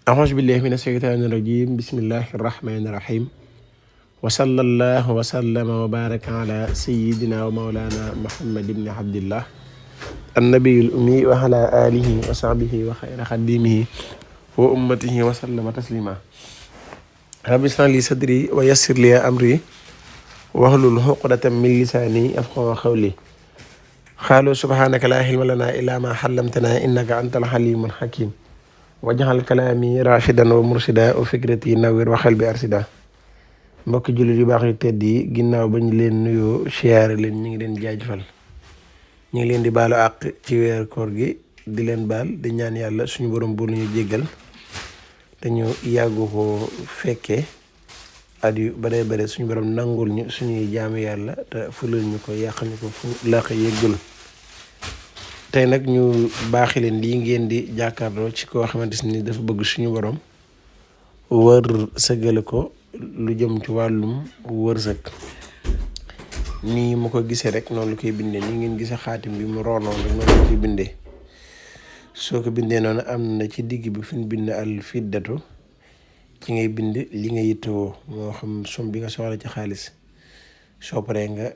أعوذ بالله من الشيطان الرجيم بسم الله الرحمن الرحيم وصلى الله وسلم وبارك على سيدنا ومولانا محمد بن عبد الله النبي الأمي وعلى آله وصحبه وخير خديمه وأمته وسلم تسليما رب اشرح لي صدري ويسر لي أمري واحلل عقدة من لساني يفقهوا قولي قالوا سبحانك لا علم لنا إلا ما علمتنا إنك أنت الحليم الحكيم wajaxal kalaami rashidan wa mursida wa fikrati nawir waxel bi arsida mbokki jullit yu baax yu tedd yi ginnaaw ba ñu leen nuyoo siyaare leen ñu ngi leen jaajëfal ñu ngi leen di baalu àq ci weer koor gi di leen baal di ñaan yàlla suñu borom bu ñu jéggal te ñu yàggu ko fekkee at yu bare bare suñu borom nangul ñu suñuy jaamu yàlla te fulal ñu ko yàq ñu ko fu laq yëggul tey nag ñu baaxi leen lii ngeen di jàkkaarloo ci koo xamante ni dafa bëgg suñu borom wër sëgale ko lu jëm ci wàllum wërsëg nii mu ko gisee rek noonu la koy bindee ni ngeen gisee xaatim bi mu roonoon rek noonu la koy bindee soo ko bindee noonu am na ci digg bi fi ñu bind al fiddatu ci ngay bind li nga yittewoo moo xam som bi nga soxla ci xaalis soo paree nga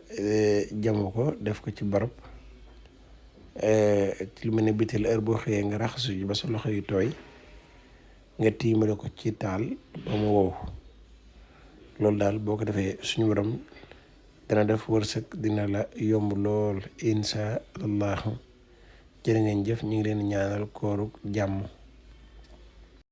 jamu ko def ko ci barab lu mel ne bitel heure boo xëyee nga raxasu ji ba sa loxo yu tooy nga tiimale ko ci taal ba mu wow loolu daal boo ko defee suñu borom dana def wërsëg dina la yomb lool insha allahu jërë ngeen jëf ñu ngi leen ñaanal kooru jàmm